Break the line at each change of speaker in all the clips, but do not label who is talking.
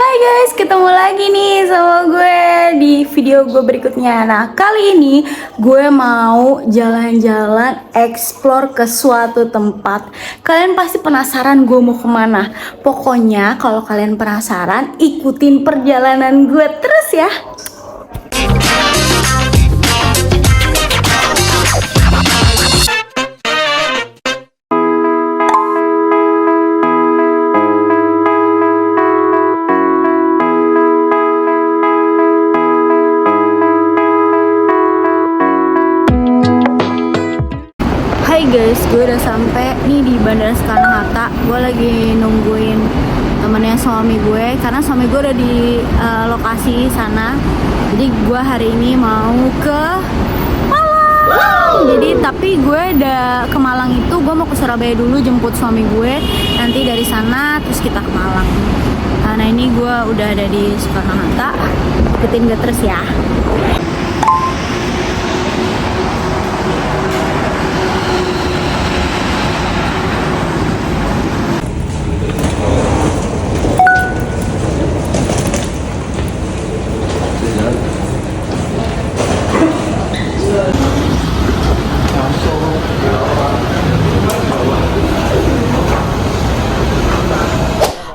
Hai guys, ketemu lagi nih sama gue di video gue berikutnya. Nah, kali ini gue mau jalan-jalan explore ke suatu tempat. Kalian pasti penasaran gue mau kemana. Pokoknya kalau kalian penasaran, ikutin perjalanan gue terus ya. Hai guys, gue udah sampai nih di Bandara Soekarno-Hatta. Gue lagi nungguin temennya suami gue karena suami gue udah di lokasi sana. Jadi gue hari ini mau ke Malang. Jadi tapi gue udah ke Malang itu gue mau ke Surabaya dulu jemput suami gue. Nanti dari sana terus kita ke Malang. Nah ini gue udah ada di Soekarno-Hatta. Ikutin gue terus ya.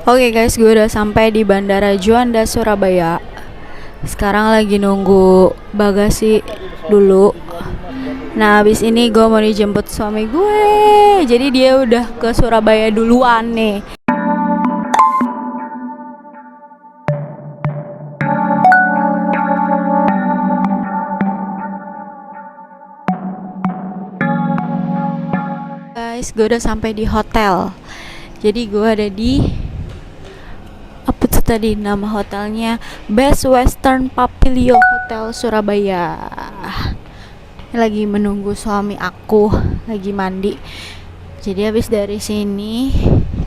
Oke guys, gue udah sampai di Bandara Juanda Surabaya. Sekarang lagi nunggu bagasi dulu. Nah, habis ini gue mau dijemput suami gue. Jadi dia udah ke Surabaya duluan nih. Guys, gue udah sampai di hotel. Jadi gue ada di tadi nama hotelnya Best Western Pavilion Hotel Surabaya. Lagi menunggu suami aku lagi mandi. Jadi habis dari sini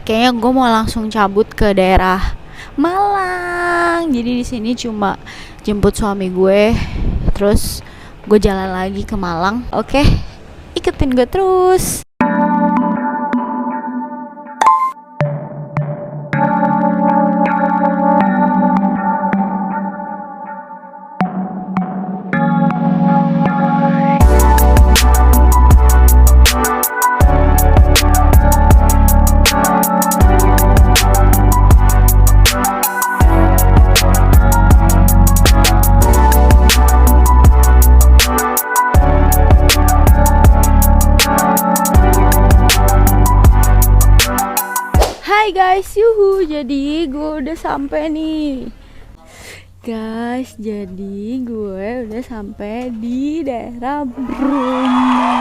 kayaknya gue mau langsung cabut ke daerah Malang. Jadi di sini cuma jemput suami gue, terus gue jalan lagi ke Malang. Oke, ikutin gue terus. Hai guys, yuhu, jadi gue udah sampai nih. Guys, jadi gue udah sampai di daerah Bromo.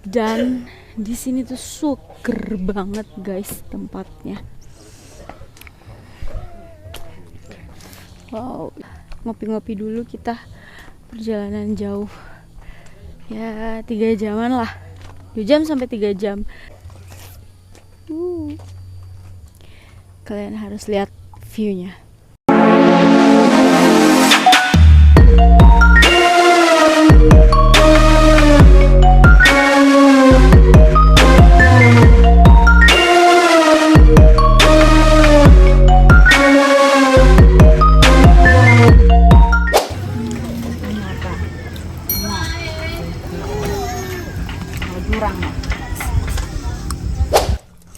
Dan di sini tuh seger banget guys tempatnya. Wow, ngopi-ngopi dulu kita, perjalanan jauh. Ya 3 jaman lah, 2 jam sampai 3 jam. Kalian harus lihat view-nya.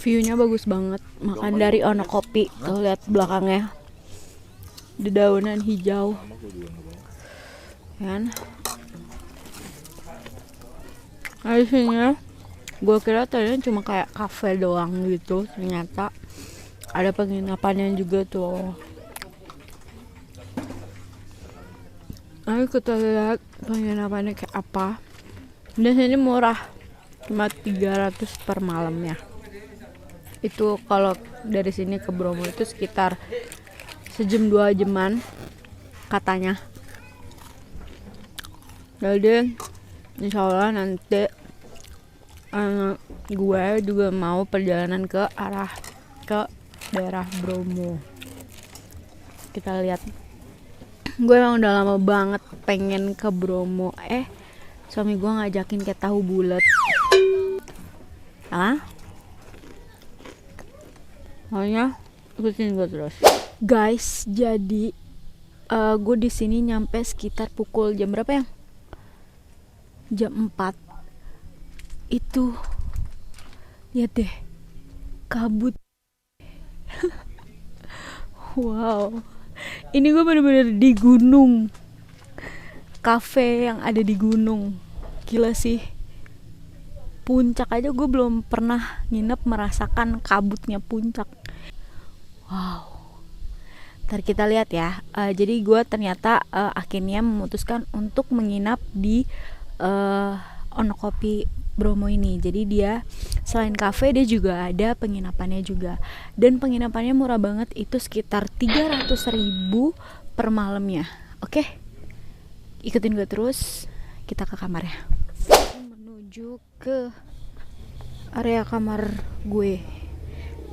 View-nya bagus banget, makan dari Ono Kopi. Tuh lihat belakangnya, dedaunan hijau kan. Nah di sini gue kira tadinya cuma kayak cafe doang gitu, ternyata ada penginapannya juga tuh. Ayo kita lihat penginapannya kayak apa. Di sini murah, cuma 300 per malamnya. Itu kalau dari sini ke Bromo itu sekitar sejam 2 jaman katanya. Jadi insyaallah nanti gue juga mau perjalanan ke daerah Bromo. Kita lihat. Gue emang udah lama banget pengen ke Bromo. Suami gue ngajakin kayak tahu bulat. Makanya ikutin gue terus. Guys, jadi gue di sini nyampe sekitar pukul jam berapa ya? Jam 4. Itu lihat deh, kabut. Wow, ini gue bener-bener di gunung, kafe yang ada di gunung. Gila sih, puncak aja gue belum pernah nginep merasakan kabutnya puncak. Wow, ntar kita lihat ya. Jadi gue ternyata akhirnya memutuskan untuk menginap di Onokopi Bromo ini. Jadi dia selain kafe, dia juga ada penginapannya juga. Dan penginapannya murah banget, itu sekitar 300.000 per malamnya. Oke, ikutin gue terus, kita ke kamarnya. Menuju ke area kamar gue.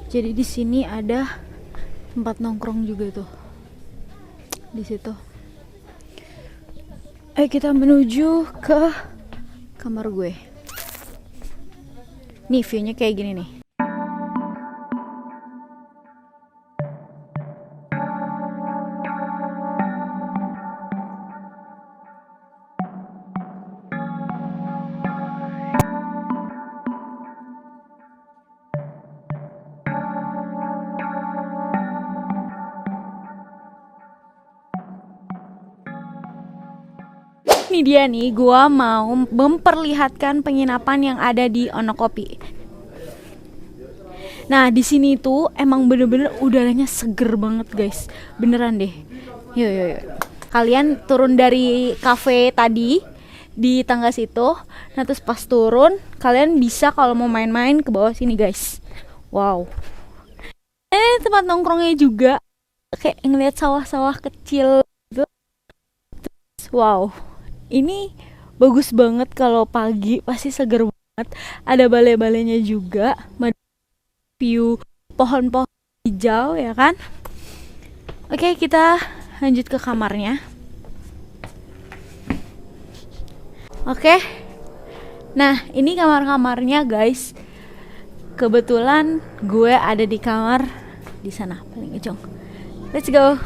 Jadi di sini ada tempat nongkrong juga tuh di situ. Kita menuju ke kamar gue. Nih view-nya kayak gini nih. Ini dia nih, gua mau memperlihatkan penginapan yang ada di Onokopi. Nah, di sini tuh emang bener-bener udaranya seger banget, guys. Beneran deh. Yuk. Kalian turun dari kafe tadi di tangga situ. Nah, terus pas turun, kalian bisa kalau mau main-main ke bawah sini, guys. Wow. Tempat nongkrongnya juga kayak ngeliat sawah-sawah kecil gitu. Wow. Ini bagus banget kalau pagi, pasti seger banget. Ada balai-balainya juga, view pohon-pohon hijau ya kan. Oke, kita lanjut ke kamarnya. Oke. Nah, ini kamar-kamarnya, guys. Kebetulan gue ada di kamar di sana paling ujung. Let's go.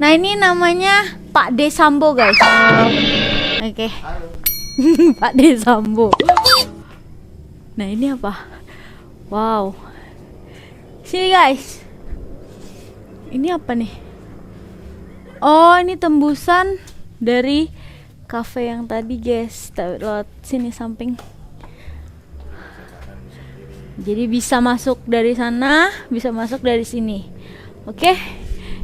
Nah, ini namanya Pak D Sambo, guys. Oke. Pak D Sambo. Nah, ini apa? Wow. Sini, guys. Ini apa nih? Oh, ini tembusan dari cafe yang tadi, guys. Lewat sini samping. Jadi bisa masuk dari sana, bisa masuk dari sini. Oke.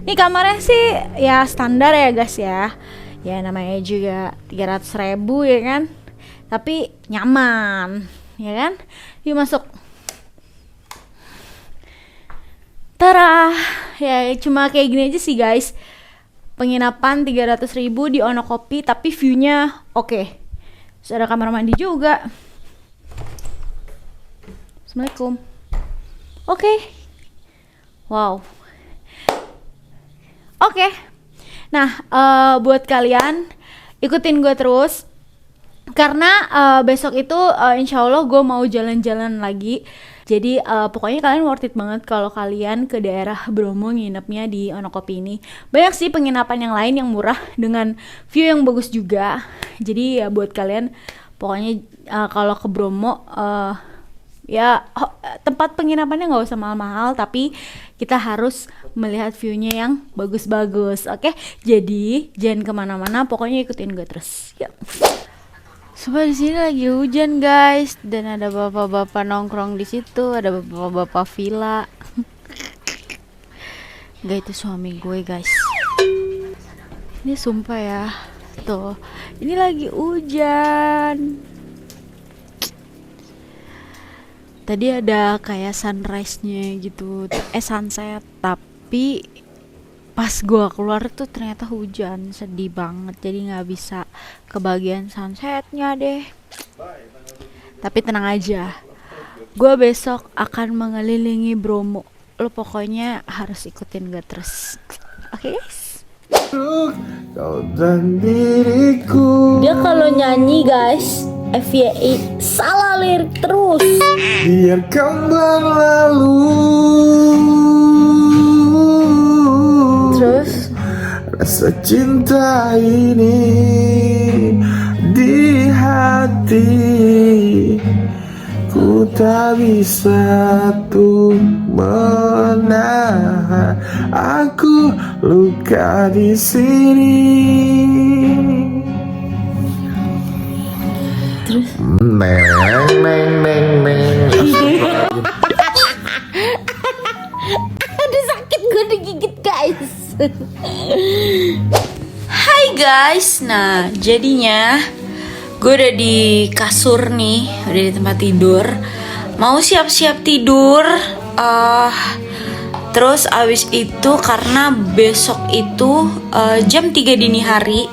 Ini kamarnya sih ya standar ya, guys ya. Ya namanya juga 300.000 ya kan. Tapi nyaman, ya kan? Yuk masuk. Tara, ya cuma kayak gini aja sih, guys. Penginapan 300.000 di Onokopi, tapi view-nya oke. Terus ada kamar mandi juga. Assalamualaikum. Oke. Wow. Oke. Nah, buat kalian ikutin gue terus. Karena besok itu insya Allah gue mau jalan-jalan lagi. Jadi pokoknya kalian worth it banget kalau kalian ke daerah Bromo nginepnya di Onokopi ini. Banyak sih penginapan yang lain yang murah dengan view yang bagus juga. Jadi ya buat kalian pokoknya kalau ke Bromo tempat penginapannya nggak usah mahal-mahal, tapi kita harus melihat view-nya yang bagus-bagus. Oke, jadi jangan kemana-mana, pokoknya ikutin gue terus. Yuk. Sobat, di sini lagi hujan, guys, dan ada bapak-bapak nongkrong di situ, ada bapak-bapak villa. Gak, itu suami gue, guys. Ini sumpah ya, tuh, ini lagi hujan. Tadi ada kayak sunrise-nya gitu, sunset, tapi pas gua keluar tuh ternyata hujan, sedih banget, jadi nggak bisa kebagian sunsetnya deh. Tapi tenang aja, gua besok akan mengelilingi Bromo. Lo pokoknya harus ikutin gue terus. Oke, guys. Kau dan diriku. Dia kalau nyanyi, guys, FYI salah lirik terus. Biarkan berlalu.
Secinta ini di hati, ku tak bisa tuh menahan. Aku luka di sini. Neng neng neng neng.
Aduh sakit, gue digigit guys. Hai guys, nah jadinya gue udah di kasur nih, udah di tempat tidur, mau siap-siap tidur. Terus abis itu karena besok itu jam 3 dini hari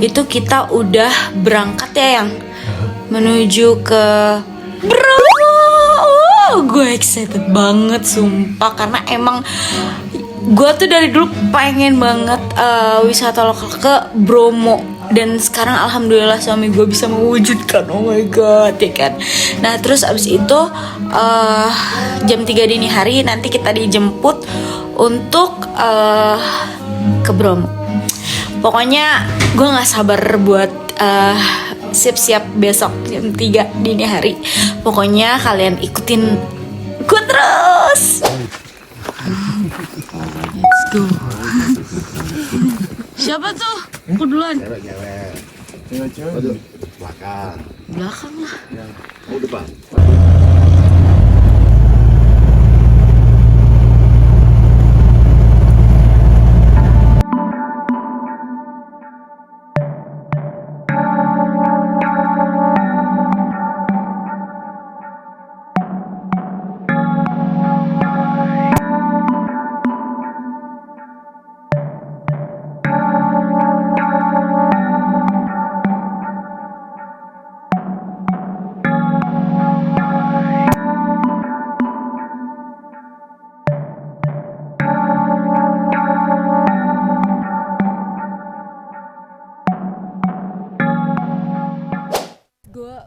itu kita udah berangkat ya, yang menuju ke Bromo. Gue excited banget sumpah, karena emang gue tuh dari dulu pengen banget wisata lokal ke Bromo, dan sekarang alhamdulillah suami gue bisa mewujudkan. Oh my god ya kan. Nah terus abis itu jam 3 dini hari nanti kita dijemput untuk ke Bromo. Pokoknya gue gak sabar buat siap-siap besok jam 3 dini hari. Pokoknya kalian ikutin gue terus. Let's go. Siapa tuh? Aku duluan.
Cewek. Belakang.
Belakang lah.
Oh, depan.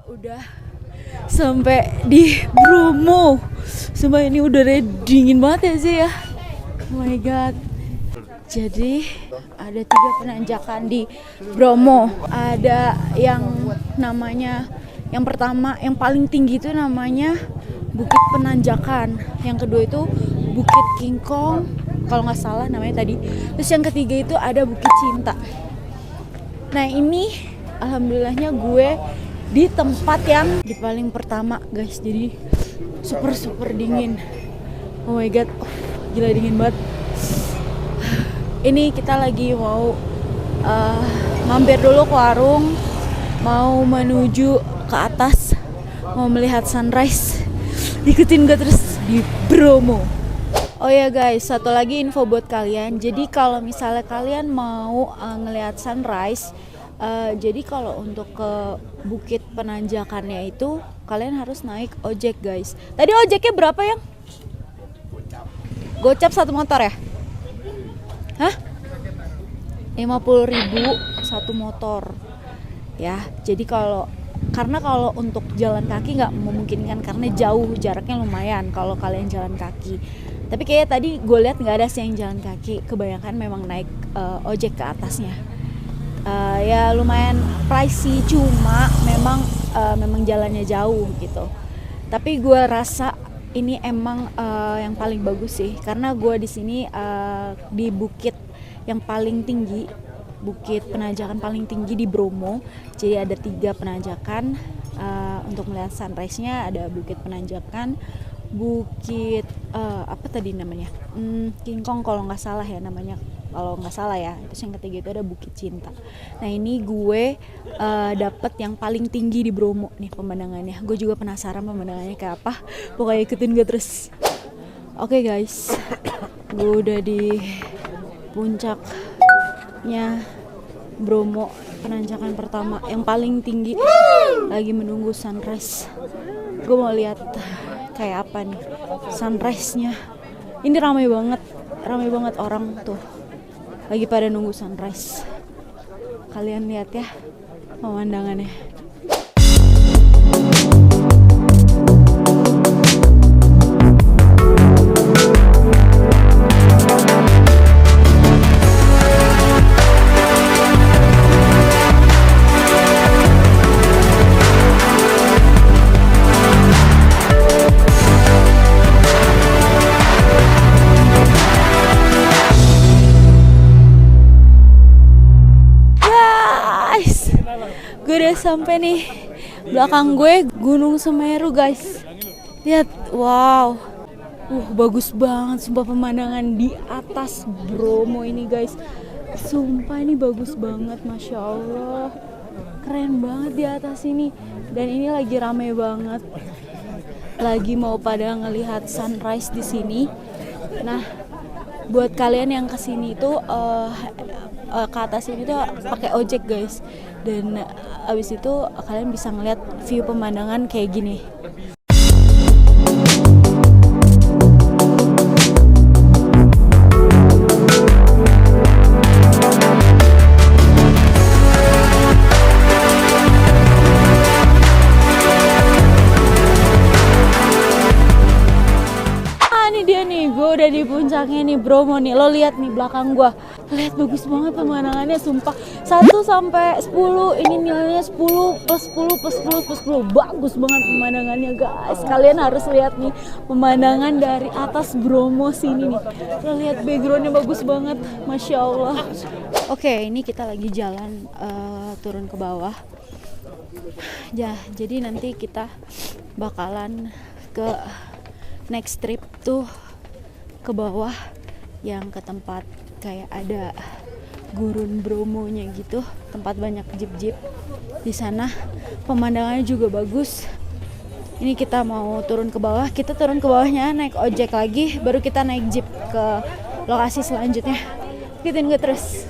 Udah sampai di Bromo. Sumpah ini udaranya dingin banget ya sih ya. Oh my god. Jadi ada 3 penanjakan di Bromo. Ada yang namanya, yang pertama yang paling tinggi itu namanya Bukit Penanjakan. Yang kedua itu Bukit King Kong kalau nggak salah namanya tadi. Terus yang ketiga itu ada Bukit Cinta. Nah ini alhamdulillahnya gue di tempat yang di paling pertama guys, jadi super dingin. Oh my god, gila dingin banget. Ini kita lagi mau mampir dulu ke warung, mau menuju ke atas, mau melihat sunrise. Ikutin gue terus di Bromo. Oh ya guys, satu lagi info buat kalian. Jadi kalau misalnya kalian mau ngelihat sunrise, jadi kalau untuk ke Bukit Penanjakannya itu kalian harus naik ojek guys. Tadi ojeknya berapa yang? Gocap satu motor ya? Hah? 50.000 satu motor. Ya, jadi karena kalau untuk jalan kaki nggak memungkinkan karena jauh, jaraknya lumayan kalau kalian jalan kaki. Tapi kayak tadi gue lihat nggak ada sih yang jalan kaki, kebanyakan memang naik ojek ke atasnya. Ya lumayan pricey, cuma memang jalannya jauh gitu. Tapi gue rasa ini emang yang paling bagus sih, karena gue di sini di bukit yang paling tinggi, Bukit Penanjakan paling tinggi di Bromo. Jadi ada 3 penanjakan untuk melihat sunrise-nya. Ada Bukit Penanjakan, Bukit apa tadi namanya, King Kong kalau nggak salah ya namanya, kalau nggak salah ya. Terus yang ketiga itu ada Bukit Cinta. Nah ini gue dapet yang paling tinggi di Bromo nih pemandangannya. Gue juga penasaran pemandangannya kayak apa. Pokoknya ikutin gue terus. Oke guys, gue udah di puncaknya Bromo, penanjakan pertama yang paling tinggi. Lagi menunggu sunrise. Gue mau lihat kayak apa nih sunrise-nya. Ini ramai banget orang tuh. Lagi pada nunggu sunrise. Kalian lihat ya pemandangannya. udah sampai nih. Belakang gue Gunung Semeru guys. Lihat, wow. Bagus banget sumpah pemandangan di atas Bromo ini guys. Sumpah ini bagus banget, Masya Allah. Keren banget di atas ini. Dan ini lagi rame banget. Lagi mau pada ngelihat sunrise di sini. Nah, buat kalian yang kesini tuh ke atas ini tuh pakai ojek guys. Dan abis itu kalian bisa ngeliat view pemandangan kayak gini. Udah di puncaknya nih Bromo nih, lo lihat nih belakang gua, lihat bagus banget pemandangannya sumpah. 1 sampai 10 ini nilainya 10 plus 10 plus 10 plus 10, bagus banget pemandangannya guys. Kalian harus lihat nih pemandangan dari atas Bromo sini nih, lo lihat backgroundnya bagus banget, Masya Allah. Oke, ini kita lagi jalan turun ke bawah ya, jadi nanti kita bakalan ke next trip tuh ke bawah yang ke tempat kayak ada gurun Bromonya gitu, tempat banyak jeep-jeep di sana. Pemandangannya juga bagus. Ini kita mau turun ke bawah, kita turun ke bawahnya naik ojek lagi, baru kita naik jeep ke lokasi selanjutnya. Ikutin gue terus.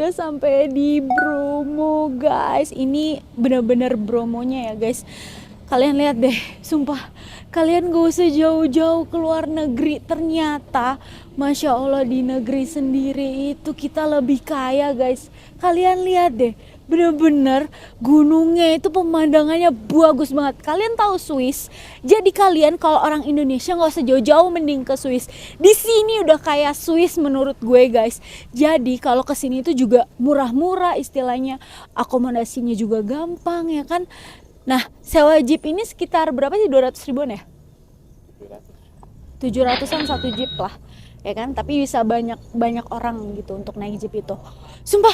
udah sampai di Bromo guys. Ini bener-bener Bromonya ya guys. Kalian lihat deh, sumpah. Kalian gak usah jauh-jauh ke luar negeri. Ternyata, Masya Allah di negeri sendiri itu kita lebih kaya guys. Kalian lihat deh, bener-bener gunungnya itu pemandangannya bagus banget. Kalian tahu Swiss? Jadi kalian kalau orang Indonesia gak usah jauh-jauh mending ke Swiss. Di sini udah kayak Swiss menurut gue guys. Jadi kalau kesini itu juga murah-murah istilahnya. Akomodasinya juga gampang ya kan. Nah, sewa jeep ini sekitar berapa sih? 200 ribuan ya? 700-an satu jeep lah. Ya kan? Tapi bisa banyak orang gitu untuk naik jeep itu. Sumpah,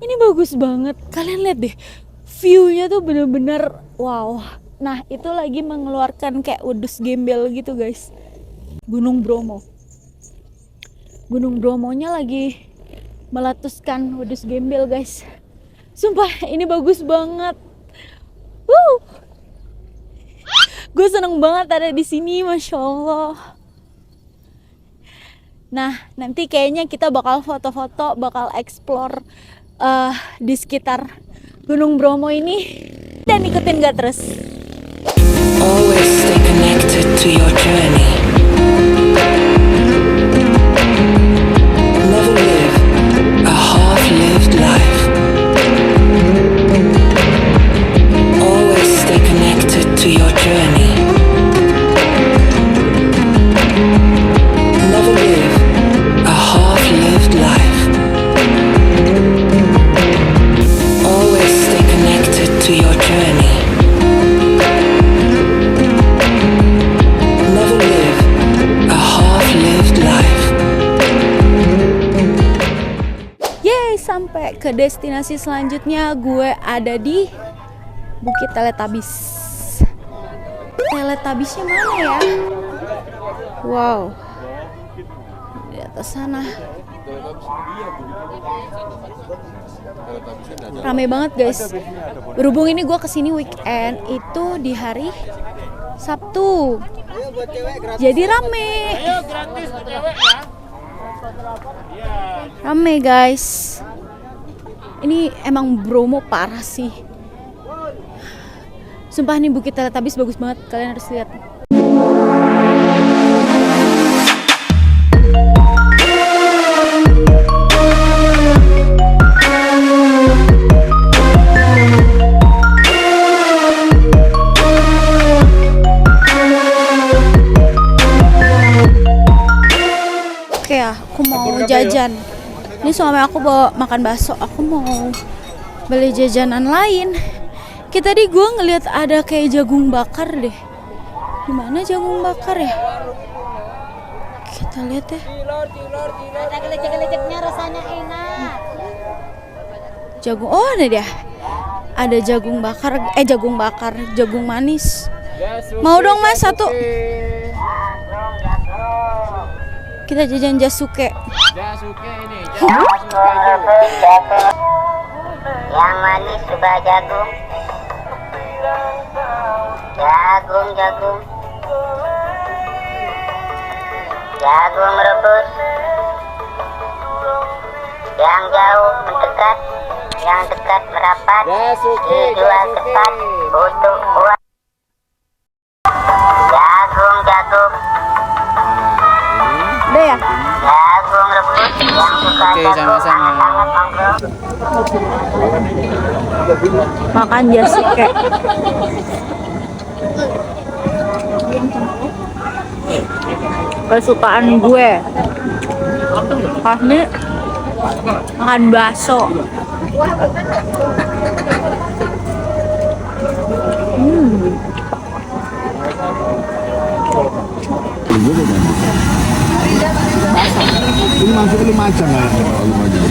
ini bagus banget. Kalian lihat deh. View-nya tuh bener-bener wow. Nah, itu lagi mengeluarkan kayak wedus gembel gitu, guys. Gunung Bromo. Gunung Bromonya lagi meletuskan wedus gembel, guys. Sumpah, ini bagus banget. Gue seneng banget ada di sini, Masya Allah. Nah, nanti kayaknya kita bakal foto-foto, bakal explore di sekitar Gunung Bromo ini. Dan ikutin gak terus.
Always stay connected to your journey. Never live a half-lived life. Always stay connected to your journey. Never live a half-lived life. Always stay connected to your journey. Never live a half-lived life.
Yeay, sampai ke destinasi selanjutnya. Gue ada di Bukit Teletubbies. Teletubbiesnya mana ya? Wow, di atas sana. Rame banget guys. Berhubung ini gue kesini weekend, itu di hari Sabtu. Jadi rame. Rame guys. Ini emang Bromo parah sih. Sumpah nih Bukit Teletubbies bagus banget, kalian harus lihat. Oke ya, aku mau jajan. Ini suami aku bawa makan bakso, aku mau beli jajanan lain. Kita tadi gue ngeliat ada kayak jagung bakar deh. Gimana jagung bakar ya? Kita lihat ya.
Ada gelecek-geleceknya rasanya enak.
Jagung, oh ada dia. Ada jagung bakar, jagung manis. Mau dong mas satu. Kita jajan jasuke.
Jasuke ini,
Yang manis suka jagung. Jagung. Jagung rebus. Yang jauh mendekat, yang dekat merapat. Dijual cepat, butuh uang. Jagung.
Udah ya?
Jagung rebus yang suka
Oke,
jagung
sama-sama.
hangat-hangat monggo.
Makan jasuke. Kesukaan gue. Pasti makan bakso.
Ini masuk 5 jam ya? 5 jam.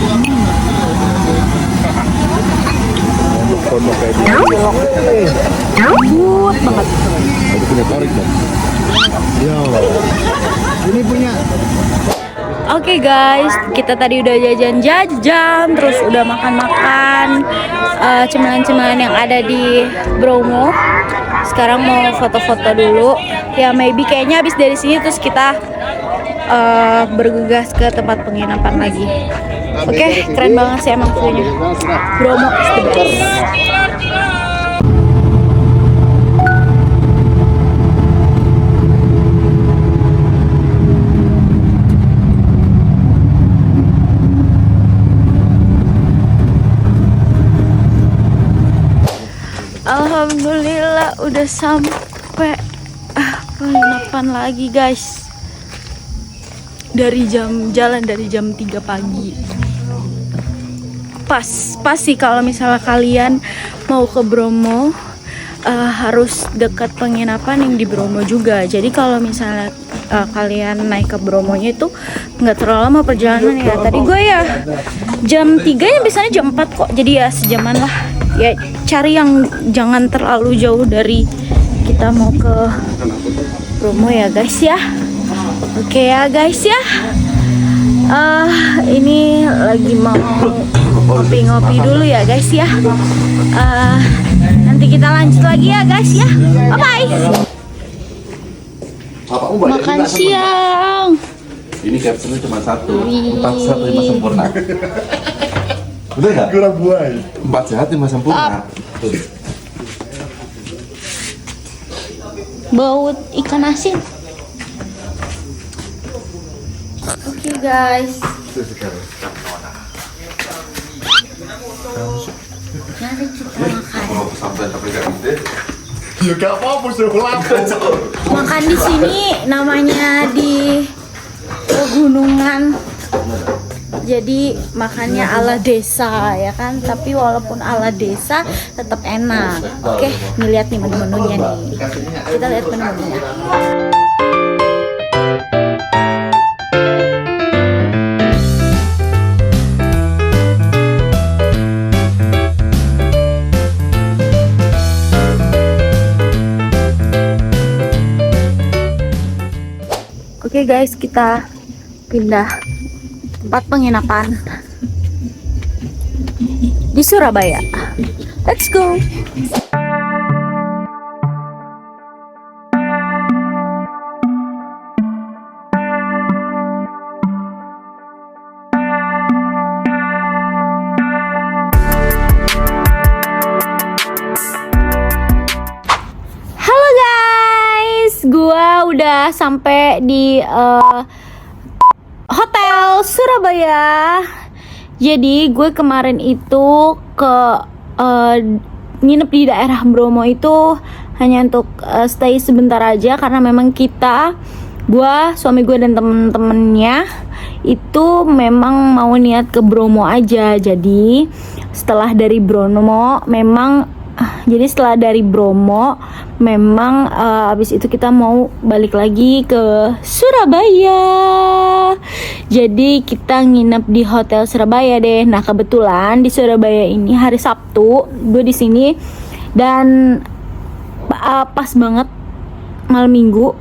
Pondok kayak gini.
Lembut banget.
Itu punya korek dong. Yo. Ini punya.
Oke guys, kita tadi udah jajan-jajan, terus udah makan-makan cemilan-cemilan yang ada di Bromo. Sekarang mau foto-foto dulu. Ya maybe kayaknya habis dari sini terus kita bergegas ke tempat penginapan lagi. Oke, keren banget sih emang view-nya. Bromo is the best. Alhamdulillah udah sampai penginapan lagi guys. Jalan dari jam 3 pagi. Pas sih kalau misalnya kalian mau ke Bromo, harus dekat penginapan yang di Bromo juga. Jadi kalau misalnya kalian naik ke Bromonya itu nggak terlalu lama perjalanan ya. Tadi gue ya jam 3 ya, biasanya jam 4 kok. Jadi ya sejaman lah. Ya cari yang jangan terlalu jauh dari kita mau ke Bromo ya guys ya. Oke ya guys ya. Ini lagi mau ngopi-ngopi dulu ya guys ya. Nanti kita lanjut lagi ya guys ya. Bye bye. Makan siang.
Ini captionnya cuma satu, 4 sehat 5 sempurna. Bener nggak?
Kurang buah.
4 sehat 5 sempurna.
Bau ikan asin. Oke guys. Mari kita makan.
Kalau pesantren tapi nggak gede.
Ya gak apa-apa sudah lapor.
Makan di sini namanya di pegunungan. Jadi makannya ala desa ya kan, tapi walaupun ala desa tetap enak. Oke, nih lihat nih menu-menunya nih. Kita lihat menu-menunya. Oke guys, kita pindah tempat penginapan di Surabaya. Let's go. Halo guys, gua udah sampai di Hotel Surabaya. Jadi gue kemarin itu ke nginep di daerah Bromo itu hanya untuk stay sebentar aja, karena memang suami gue dan temen-temennya itu memang mau niat ke Bromo aja. Jadi setelah dari Bromo memang abis itu kita mau balik lagi ke Surabaya. Jadi kita nginep di Hotel Surabaya deh. Nah kebetulan di Surabaya ini hari Sabtu gue di sini, dan pas banget malam minggu.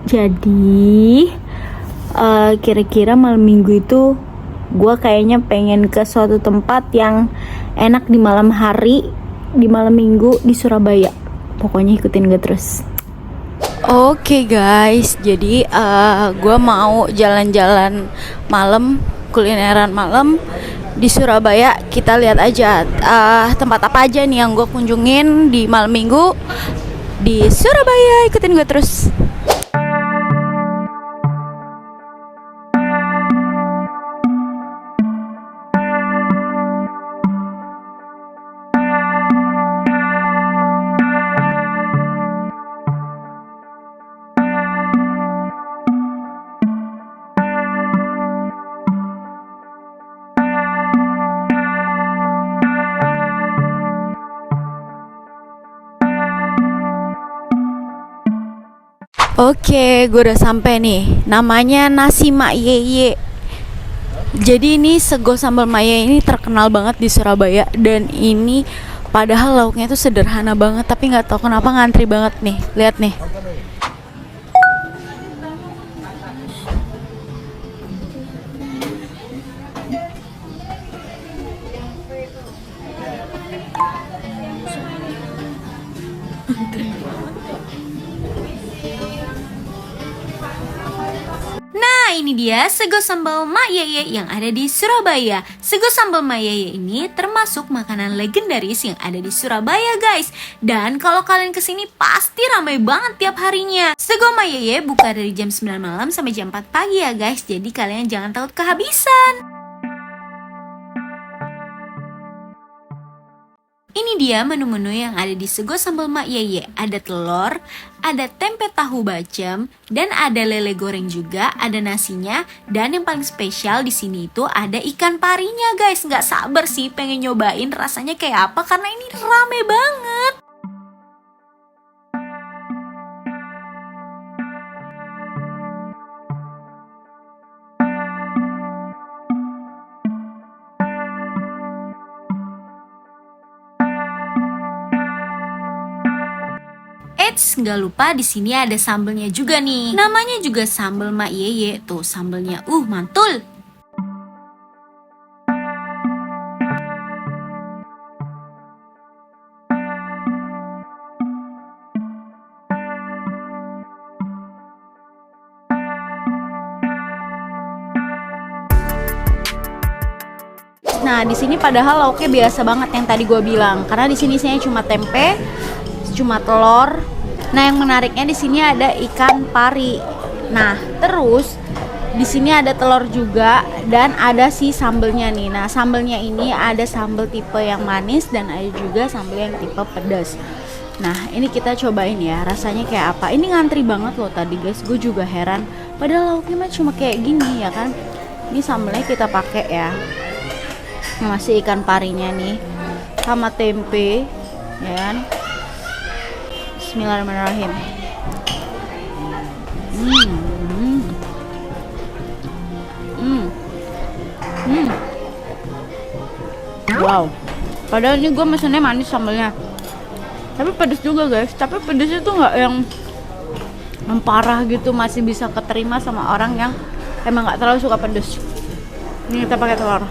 Jadi kira-kira malam minggu itu gue kayaknya pengen ke suatu tempat yang enak di malam hari, di malam minggu di Surabaya. Pokoknya ikutin gue terus. Oke guys, jadi gue mau jalan-jalan malam, kulineran malam di Surabaya. Kita lihat aja tempat apa aja nih yang gue kunjungin di malam minggu di Surabaya. Ikutin gue terus. Oke, gue udah sampai nih. Namanya nasi Mak Yeye. Jadi ini sego sambal Mak Yeye ini terkenal banget di Surabaya, dan ini padahal lauknya tuh sederhana banget, tapi nggak tahu kenapa ngantri banget nih. Lihat nih. Nah ini dia sego sambal Mak Yeye yang ada di Surabaya. Sego sambal Mak Yeye ini termasuk makanan legendaris yang ada di Surabaya guys. Dan kalau kalian kesini pasti ramai banget tiap harinya. Sego Mak Yeye buka dari jam 9 malam sampai jam 4 pagi ya guys. Jadi kalian jangan takut kehabisan. Ini dia menu-menu yang ada di Sego Sambal Mak Yeye. Ada telur, ada tempe tahu bacem, dan ada lele goreng juga, ada nasinya, dan yang paling spesial di sini itu ada ikan parinya guys. Nggak sabar sih pengen nyobain rasanya kayak apa karena ini rame banget. Eits, nggak lupa di sini ada sambelnya juga nih. Namanya juga sambal Mak Yeye. Tuh sambelnya, mantul. Nah, di sini padahal lauknya biasa banget yang tadi gue bilang. Karena di sini isinya cuma tempe, cuma telur. Nah, yang menariknya di sini ada ikan pari. Nah, terus di sini ada telur juga dan ada si sambelnya nih. Nah, sambelnya ini ada sambel tipe yang manis dan ada juga sambel yang tipe pedas. Nah, ini kita cobain ya, rasanya kayak apa. Ini ngantri banget loh tadi guys, gue juga heran. Padahal lauknya mah cuma kayak gini ya kan. Ini sambelnya kita pakai ya. Masih ikan parinya nih sama tempe ya kan. Bismillahirrahmanirrahim. Wow. Padahal ini gue mesennya manis sambelnya, tapi pedes juga guys. Tapi pedesnya tuh nggak yang parah gitu, masih bisa keterima sama orang yang emang nggak terlalu suka pedes. Ini kita pakai telur.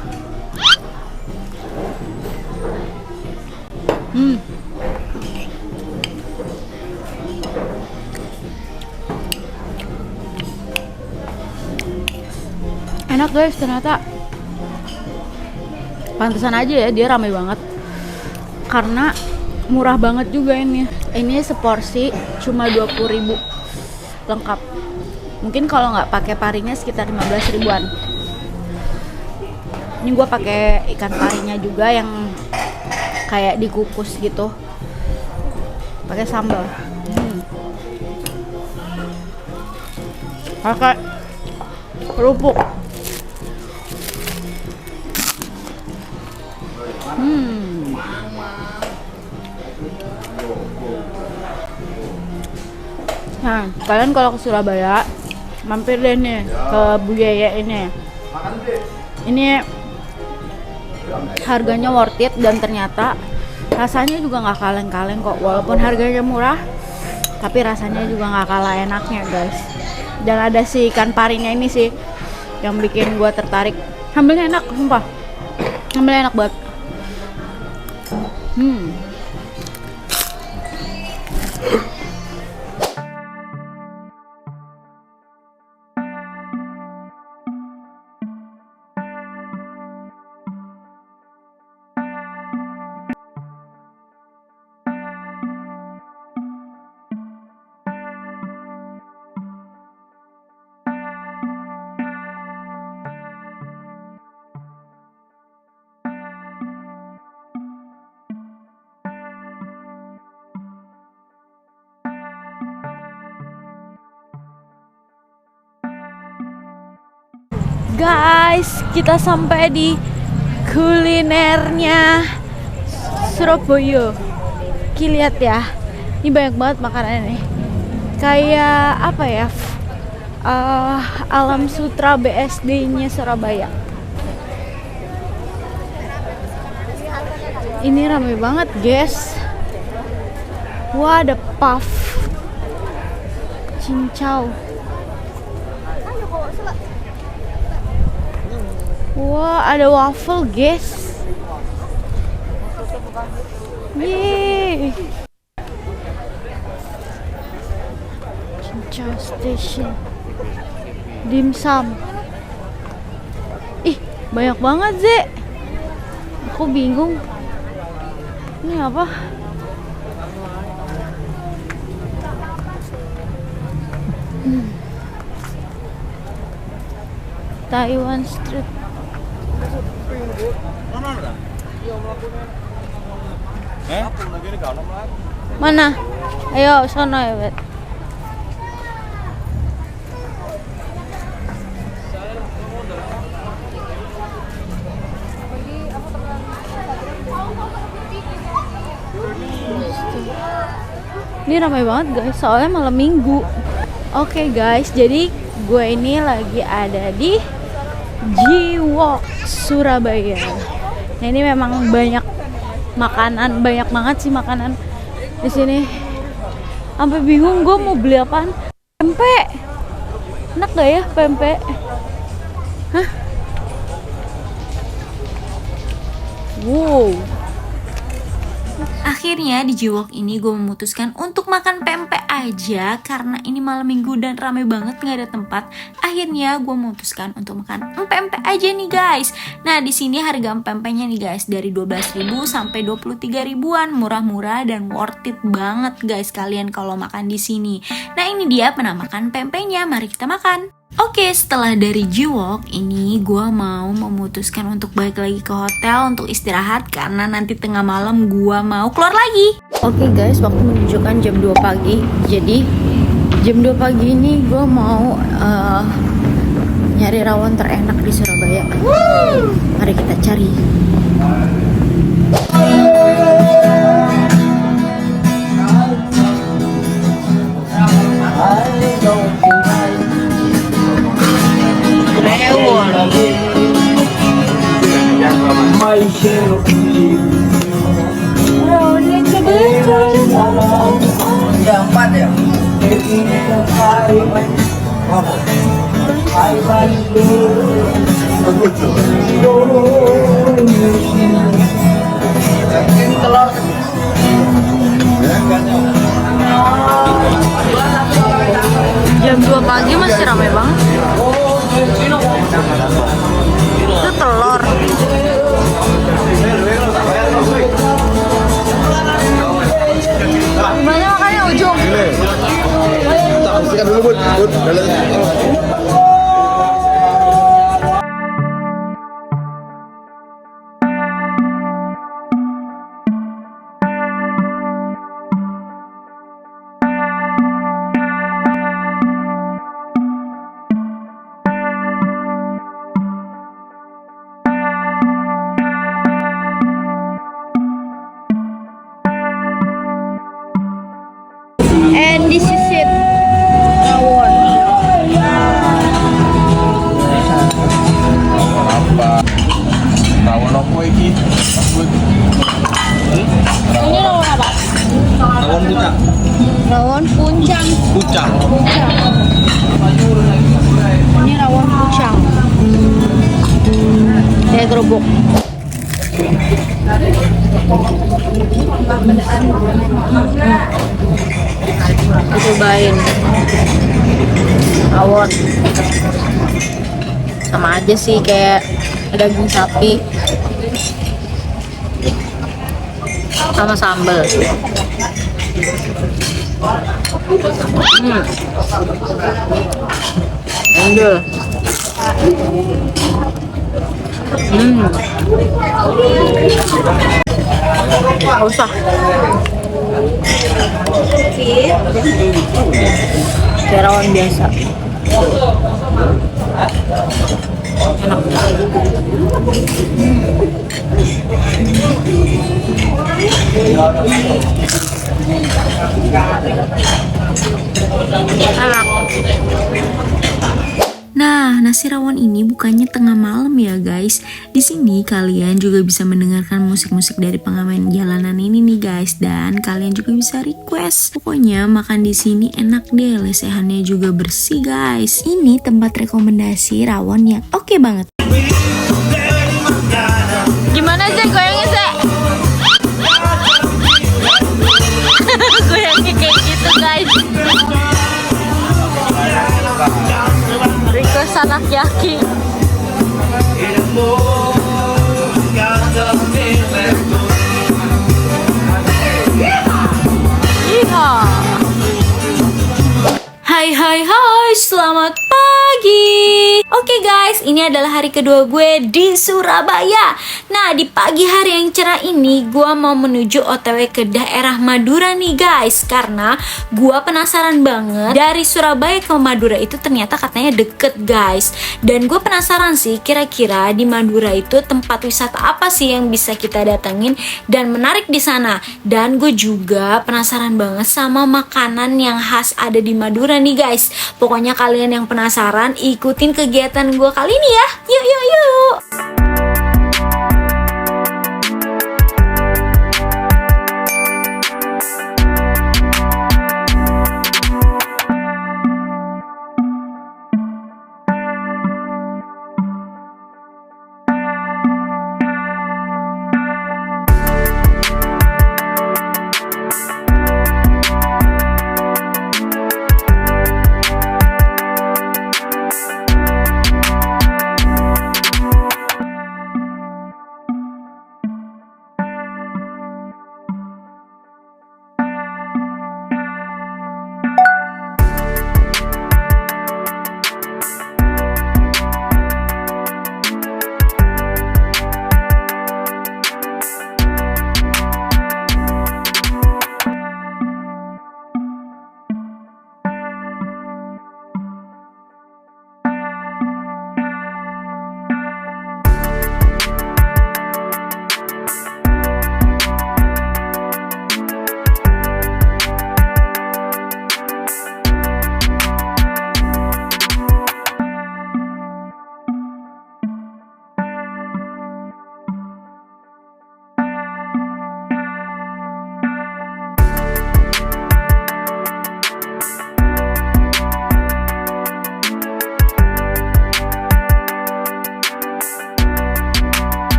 Enak guys, ternyata. Pantesan aja ya dia ramai banget, karena murah banget juga ini. Ini seporsi cuma 20.000 lengkap. Mungkin kalau nggak pakai parinya sekitar 15 ribuan. Ini gue pakai ikan parinya juga yang kayak dikukus gitu, pakai sambal. Pakai kerupuk. Nah, kalian kalau ke Surabaya mampir deh nih ke Bu Yeye ini. Ini harganya worth it dan ternyata rasanya juga nggak kaleng-kaleng kok. Walaupun harganya murah, tapi rasanya juga nggak kalah enaknya guys. Dan ada si ikan parinya ini sih yang bikin gua tertarik. Sambelnya enak, sumpah. Sambelnya enak banget. Guys, kita sampai di kulinernya Surabaya. Lihat ya, ini banyak banget makanan nih. Kayak apa ya? Alam Sutra BSD-nya Surabaya. Ini ramai banget, guys. Wah, ada puff, cincau. Wah, ada waffle, guys. Yeay. Cincau Station. Dimsum. Ih, banyak banget, Ze. Aku bingung. Ini apa? Taiwan Street. Mana? Ayo, sono ya, Bet. Ini ramai banget guys, soalnya malam minggu. Oke guys, jadi gue ini lagi ada di G-Walk Surabaya. Nah ini memang banyak makanan, banyak banget sih makanan di sini. Sampai bingung gue mau beli apaan. Pempek, enak gak ya pempek? Hah? Wow. Akhirnya di G-Walk ini gue memutuskan untuk makan pempek aja karena ini malam minggu dan rame banget nggak ada tempat. Akhirnya gue memutuskan untuk makan pempek aja nih guys. Nah di sini harga pempeknya nih guys dari 12.000 sampai 23 ribuan, murah-murah dan worth it banget guys kalian kalau makan di sini. Nah ini dia penampakan pempeknya, mari kita makan. Oke, setelah dari G-Walk ini gue mau memutuskan untuk balik lagi ke hotel untuk istirahat karena nanti tengah malam gue mau keluar lagi. Oke guys, waktu menunjukkan jam 2 pagi. Jadi jam 2 pagi ini gue mau nyari rawon terenak di Surabaya. Mari kita cari. Jam 2 pagi masih ramai banget. Itu telur. Gimana makannya ujung?
Tak bersihkan dulu bud.
And this is it. Rawon.
Rawon apa iki?
Ini rawon apa?
Rawon puncak.
Rawon puncak.
Puncak.
Ini rawon puncak. Kayak kerupuk. Cobain rawon, sama aja sih kayak daging sapi sama sambal. Endul. Nggak usah. Kayak rawon biasa. Enak. Enak. Nah, nasi rawon ini bukannya tengah malam ya guys. Di sini kalian juga bisa mendengarkan musik-musik dari pengamen jalanan ini nih guys, dan kalian juga bisa request. Pokoknya makan di sini enak deh, lesehannya juga bersih guys. Ini tempat rekomendasi rawon yang oke banget. Gimana sih goyangnya sih? Goyangnya kayak gitu guys. Request anak yaki. Hai, selamat pagi. Oke guys,
guys, ini adalah hari kedua gue di Surabaya. Nah, di pagi hari yang cerah ini gue mau menuju OTW ke daerah Madura nih guys. Karena gue penasaran banget, dari Surabaya ke Madura itu ternyata katanya deket guys. Dan gue penasaran sih, kira-kira di Madura itu tempat wisata apa sih yang bisa kita datengin dan menarik di sana. Dan gue juga penasaran banget sama makanan yang khas ada di Madura nih guys. Pokoknya kalian yang penasaran, ikutin kegiatan gue kali ini ya. Yuk yuk yuk.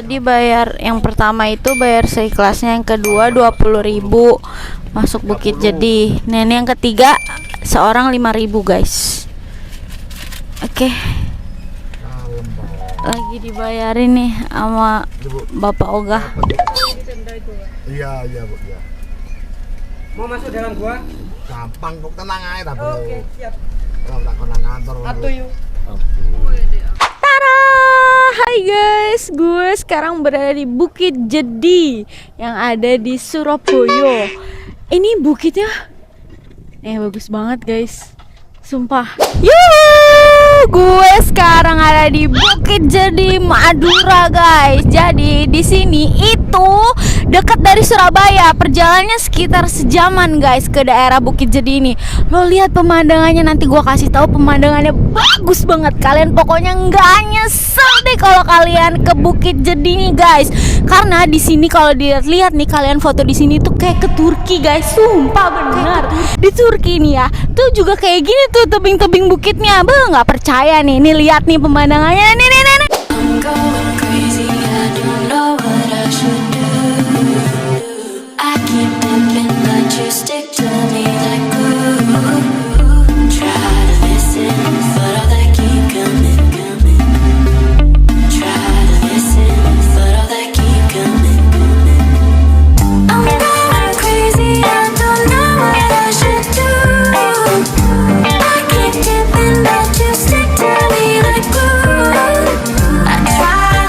Jadi bayar yang pertama itu bayar seikhlasnya, yang kedua 20.000 masuk Bukit Jadi. Nah, ini yang ketiga seorang 5.000 guys. Oke. Lagi dibayarin nih sama Bapak Ogah.
Iya Bu, iya.
Mau masuk dalam gua?
Gampang kok, tenang aja Bu.
Oke, siap.
Kalau tak konang kantor.
Atuh yuk.
Tara, hai guys, gue sekarang berada di Bukit Jadi yang ada di Surabaya. Ini bukitnya, bagus banget guys, sumpah. Gue sekarang ada di Bukit Jadi Madura guys. Jadi di sini itu dekat dari Surabaya, perjalanannya sekitar sejaman guys ke daerah Bukit Jadi ini. Lo lihat pemandangannya, nanti gue kasih tahu pemandangannya bagus banget. Kalian pokoknya nggak nyesel deh kalau kalian ke Bukit Jadi nih guys. Karena di sini kalau dilihat nih, kalian foto di sini tuh kayak ke Turki guys, sumpah benar. Di Turki nih ya, tuh juga kayak gini tuh tebing-tebing bukitnya. Nggak percaya nih, lihat nih pemandangannya nih.
I'm going crazy, I don't know what I should do. I keep thinking that you stick to me like glue. Try to listen, but all that keep coming. Try to listen, but all that keep coming. I'm going crazy, I don't know what I should do. I keep thinking that you stick to me like glue. I try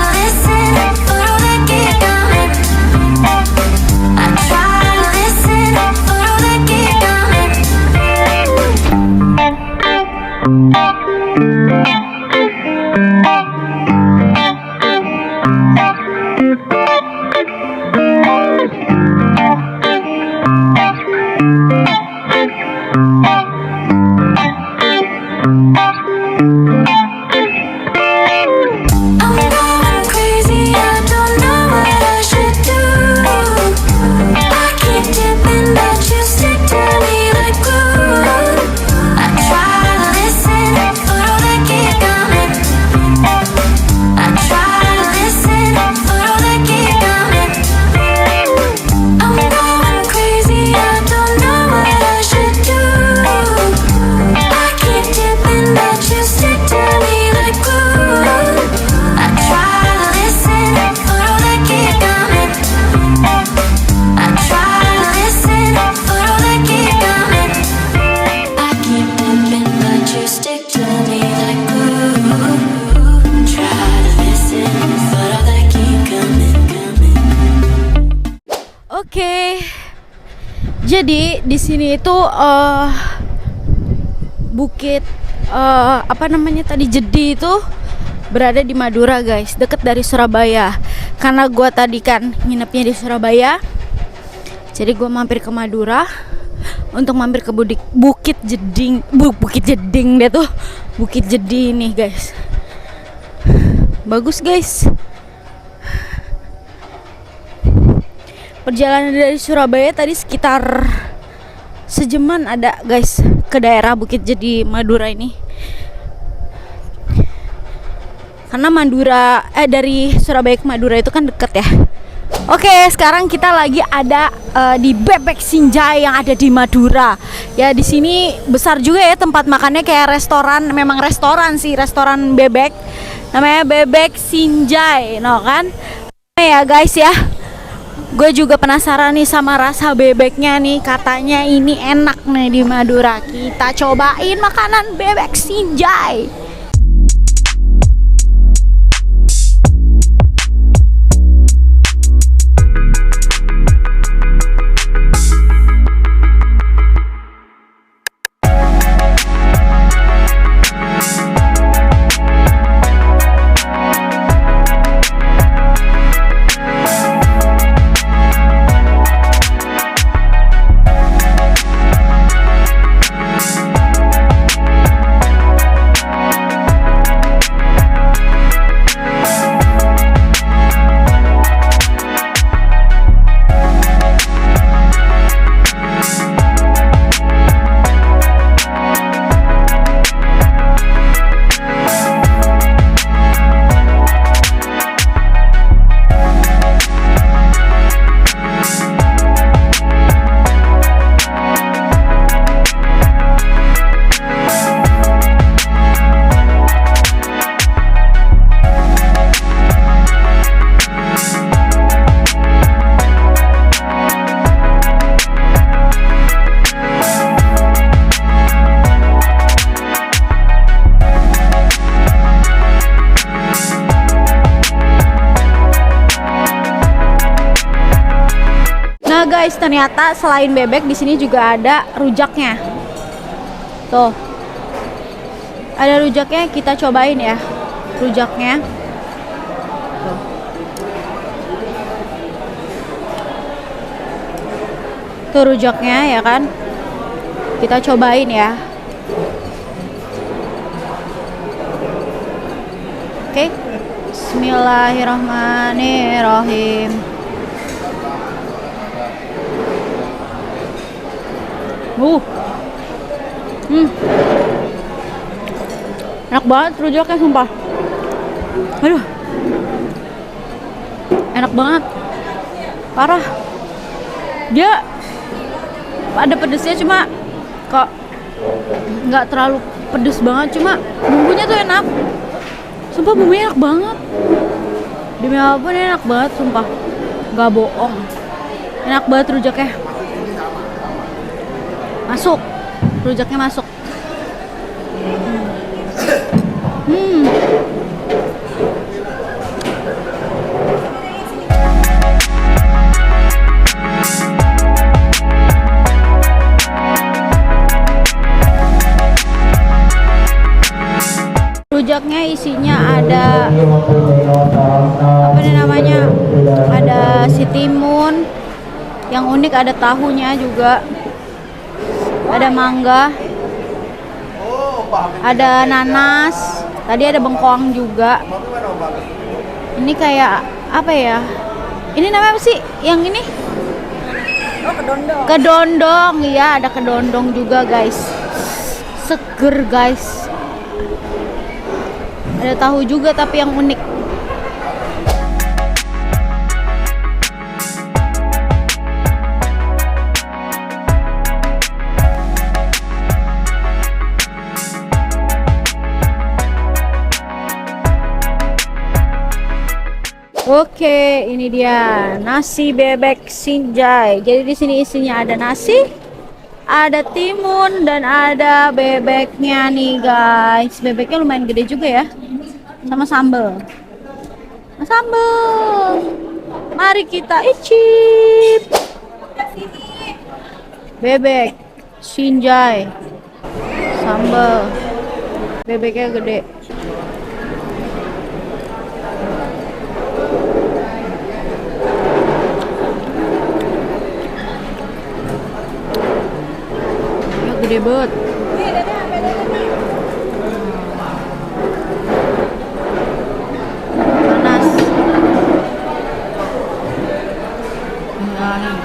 Jadi di sini itu bukit apa namanya tadi, Jedi itu berada di Madura guys, deket dari Surabaya. Karena gue tadi kan nginepnya di Surabaya, jadi gue mampir ke Madura untuk mampir ke Bukit Jeding, Bukit Jeding deh tuh, Bukit Jedi ini guys. Bagus guys. Perjalanan dari Surabaya tadi sekitar sejaman ada guys ke daerah Bukit Jedi Madura ini. Karena Madura dari Surabaya ke Madura itu kan deket ya. Oke, sekarang kita lagi ada di Bebek Sinjai yang ada di Madura. Ya di sini besar juga ya tempat makannya, kayak restoran, memang restoran sih, restoran bebek. Namanya Bebek Sinjai, no kan? Ya guys ya. Gue juga penasaran nih sama rasa bebeknya nih, katanya ini enak nih di Madura. Kita cobain makanan Bebek Sinjai. Nah guys, ternyata selain bebek di sini juga ada rujaknya. Tuh. Ada rujaknya, kita cobain ya. Rujaknya. Tuh. Tuh rujaknya ya kan. Kita cobain ya. Oke. Bismillahirrahmanirrahim. Enak banget rujaknya sumpah. Aduh. Enak banget. Parah. Dia ada pedesnya, cuma kok nggak terlalu pedes banget, cuma bumbunya tuh enak. Sumpah bumbunya enak banget. Demi apapun enak banget sumpah. Nggak bohong. Enak banget rujaknya. Masuk, rujaknya masuk. Rujaknya isinya ada apa nih namanya? Ada si timun. Yang unik ada tahunya juga. Ada mangga, ada nanas, tadi ada bengkoang juga. Ini kayak apa ya? Ini namanya apa sih? Yang ini? Oh, kedondong. Kedondong, ya ada kedondong juga guys. Seger guys. Ada tahu juga tapi yang unik. Oke, ini dia nasi Bebek Sinjai. Jadi di sini isinya ada nasi, ada timun, dan ada bebeknya nih guys. Bebeknya lumayan gede juga ya, sama sambal. Nah, sambal. Mari kita icip. bebek, sinjai, sambal, bebeknya gede. Ya gede banget. Panas. Nah, nih.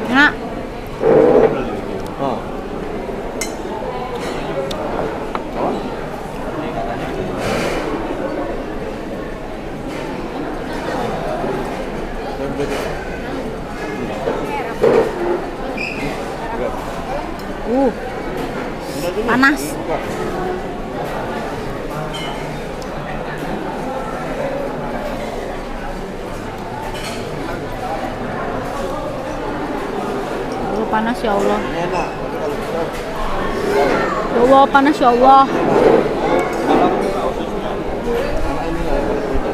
Enak. Panas. Panas ya Allah. Ya Allah, panas ya Allah.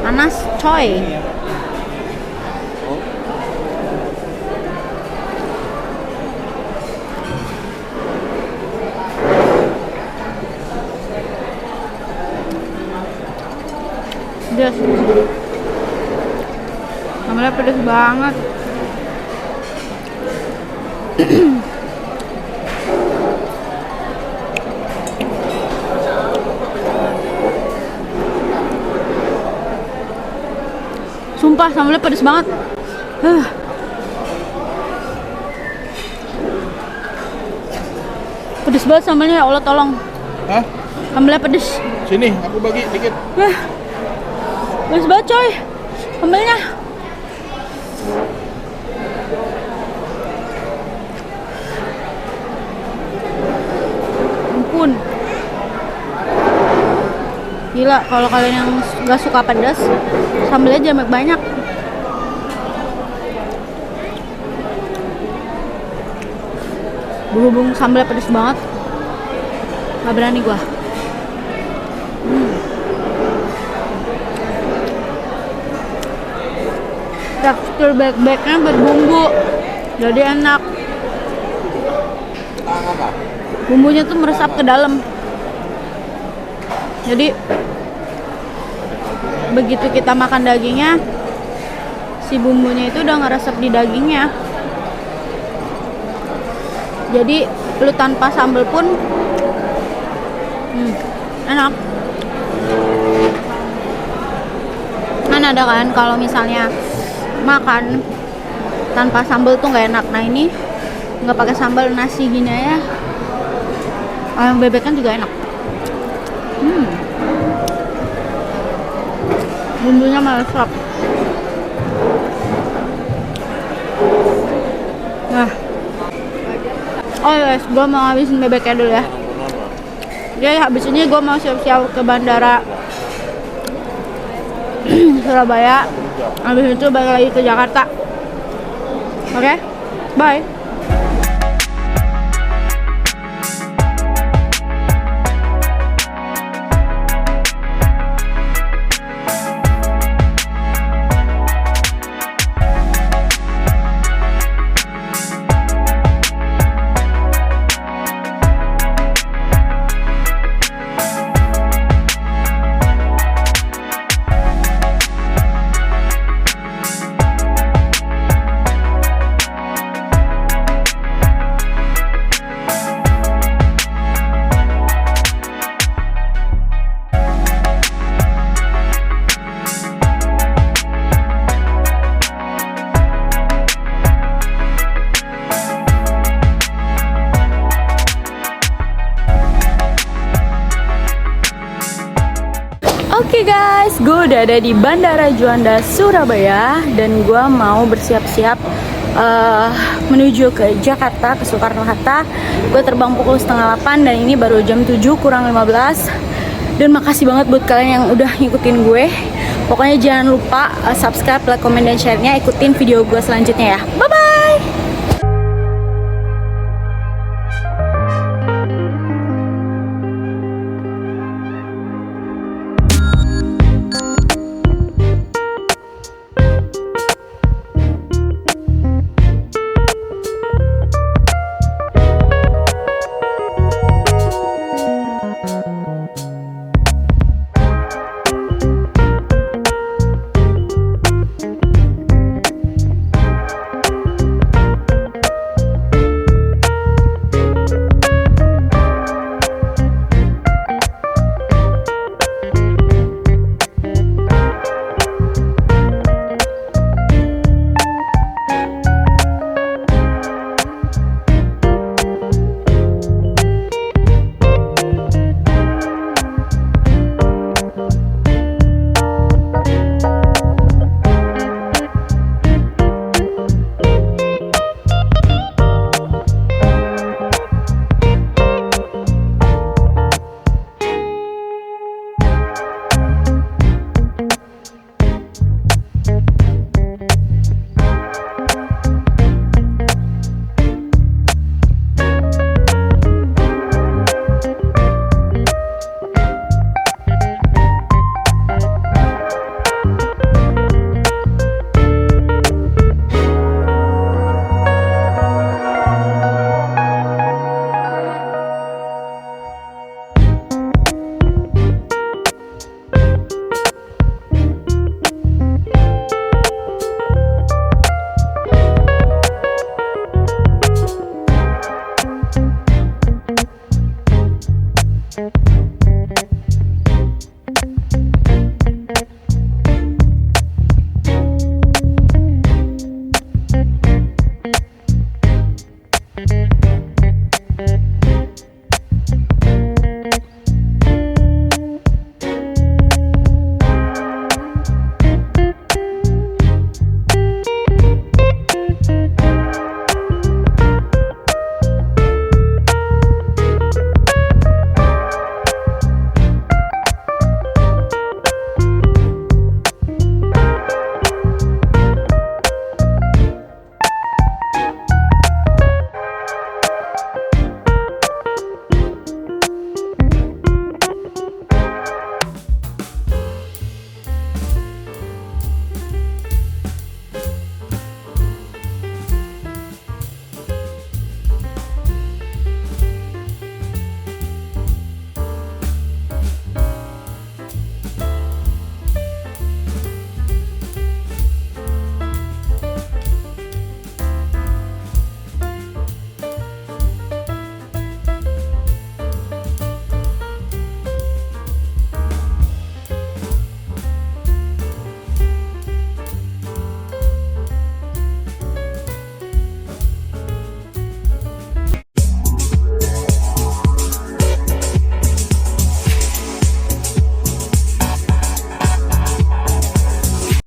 Panas, coy. Pedas. Sambalnya pedas banget. Sumpah sambalnya pedas banget. Pedas banget sambalnya, ya Allah tolong.
Hah?
Sambalnya pedas.
Sini, aku bagi dikit.
Pedas banget coy sambalnya. Ampun. Gila, kalau kalian yang gak suka pedas, sambalnya jangan banyak. Berhubung sambalnya pedas banget, gak berani gua. Tekstur bebeknya berbumbu, jadi enak. Bumbunya tuh meresap ke dalam. Jadi begitu kita makan dagingnya, si bumbunya itu udah ngeresep di dagingnya. Jadi lu tanpa sambal pun enak. Kan ada kan kalau misalnya makan tanpa sambal tuh nggak enak. Nah ini nggak pakai sambal, nasi gini ya. Ayam bebek kan juga enak. Bumbunya meresap. Nah, oh guys, gue mau habisin bebeknya dulu ya. Jadi habis ini gue mau siap-siap ke bandara Surabaya. Habis itu balik lagi ke Jakarta. Oke, bye. Oke guys, gue udah ada di Bandara Juanda Surabaya dan gue mau bersiap-siap menuju ke Jakarta, ke Soekarno-Hatta. Gue terbang pukul 7:30 dan ini baru jam 7 kurang 15. Dan makasih banget buat kalian yang udah ngikutin gue. Pokoknya jangan lupa subscribe, like, comment, dan share-nya. Ikutin video gue selanjutnya ya. Bye-bye!